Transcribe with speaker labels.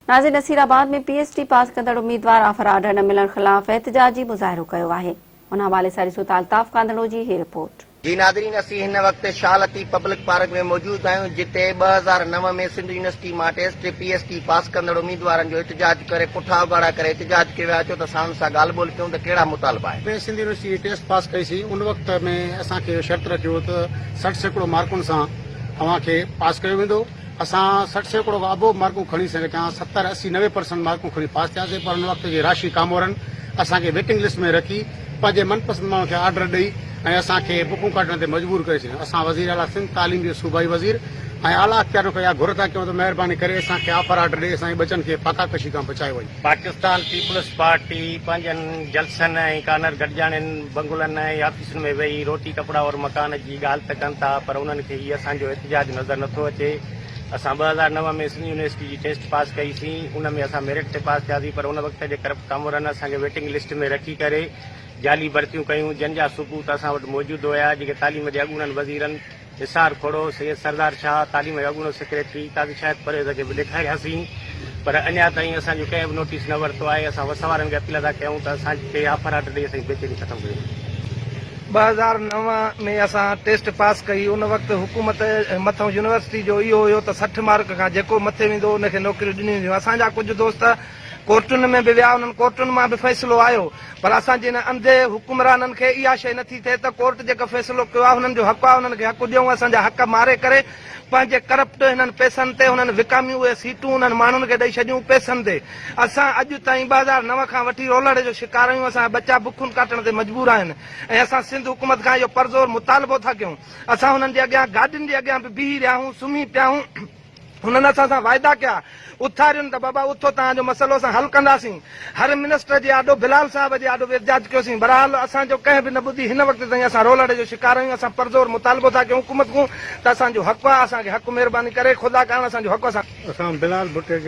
Speaker 1: नाज़िर नसीराबाद में PhD पास कंदड़ उम्मीदवार ऑफर आर्डर न मिलण खिलाफ एहतजाजी मुज़ाहिरो कयो आहे। उन हवाले सां ॾिसो था अल्ताफ़ कांदड़ो जी ही रिपोर्ट।
Speaker 2: जी नाज़रीन, असीं हिन वक़्तु शालती पब्लिक पार्क में मौजूद आहियूं, जिते 2009 में सिंध यूनिवर्सिटी मां टेस्ट PhD पास कंदड़ उम्मीदवारनि जो एहतजाज करे पुठा उघाड़ा करे एहतजाज कयो आहे। त असां हुन सां ॻाल्हि ॿोल कयूं त कहिड़ा मुतालबा आहे।
Speaker 3: मैं सिंध यूनिवर्सिटी टेस्ट पास कईसीं। उन वक़्त में असांखे शर्त रखियो त 60% मार्कुनि सां तव्हांखे पास कयो वेंदो। असां 60% अबो मार्कूं खणी सघिया, 70, 80, 90% मार्कूं खणी पास थियासीं। पर उन वक़्त जे राशि कामोरनि असांखे वेटिंग लिस्ट में रखी पंहिंजे मनपसंद माण्हू खे ऑर्डर ॾेई ऐं असांखे बुकूं कढण ते मजबूर करे छॾियो। असां वज़ीर आला सिंध तालीम जो सूबाई वज़ीर ऐं आला अख़्तियार खे इहा घुर था कयूं त महिरबानी करे असांखे ऑफर ऑर्डर ॾेई असांजे बचनि खे पाकाकशी खां बचायो वञे।
Speaker 4: पाकिस्तान पीपुल्स पार्टी पंहिंजनि जलसनि ऐं कानर गॾिजाणियुनि बंगुलनि ऐं ऑफिसनि में वेही रोटी कपिड़ा और मकान जी ॻाल्हि त कनि था, पर उन्हनि खे हीअ असांजो एहतजाज नज़र नथो अचे। असां 2009 में सिंध यूनिवर्सिटी जी टेस्ट पास कईसीं, उन में असां मेरिट ते पास थियासीं, पर उन वक़्त जे करप्ट कामोरनि असांखे वेटिंग लिस्ट में रखी करे जाली भर्तियूं कयूं, जंहिंजा सबूत असां वटि मौजूदु हुया। जेके तालीम जे अॻूणनि वज़ीरनि निसार खोड़ो, सैयद सरदार शाह, तालीम जो अॻूणो सेक्रेटरी काज़ी शाहिद परवेज़ खे बि ॾेखारियासीं, पर अञा ताईं असांजो कंहिं बि नोटिस न वरितो आहे। असां वसवारनि खे अपील था कयूं त असांखे ऑफर ऑर्डर ॾेई असांजी बेचैनी ख़तमु कयूं।
Speaker 5: 2009 में असां टेस्ट पास कई। उन वक़्तु हुकूमत मथां यूनिवर्सिटी जो इहो हुयो त 60 मार्क खां जेको मथे वेंदो उनखे नौकरियूं ॾिनियूं वेंदियूं। असांजा कुझु दोस्त कोर्टुनि में बि विया, उन्हनि कोर्टुनि मां बि फ़ैसिलो आयो, पर असांजे हिन अंधे हुकुमराननि खे इहा शइ नथी थिए त कोर्ट जेको फ़ैसिलो कयो आहे हुननि जो हक़ आहे, हुननि खे हक़ ॾियूं। असांजा हक़ मारे करे पंहिंजे करप्ट हिननि पैसनि ते हुननि विकामियूं उहे सीटूं उन्हनि माण्हुनि खे ॾेई छॾियूं पैसनि ते। असां अॼु ताईं 2009 खां वठी रोलड़े जो शिकार आहियूं। असां बचा बुखुनि काटण ते मजबूर आहिनि ऐं असां सिंध हुकूमत खां इहो परज़ोर मुतालबो था कयूं। असां हुननि जे अॻियां गाॾियुनि जे अॻियां बि बीही रहिया आहियूं, सुम्ही पिया आहियूं। हुननि असां सां वाइदा कया, उथारियुनि त बाबा उथो, तव्हांजो मसइलो असां हल कंदासीं। हर मिनिस्टर जे आॾो बिलाल साहिब जे आॾो एहतजाज कयोसीं, बहरहाल असांजो कंहिं बि न ॿुधी। हिन वक़्त ताईं असां रोलड़े जो शिकार आहियूं। असां परज़ोर मुतालबो था कयूं हुकूमत खां त असांजो हक़ आहे, असांखे हक़ महिरबानी करे ख़ुदा करणु असांजो हक़। असां
Speaker 3: बिलाल भुट्टे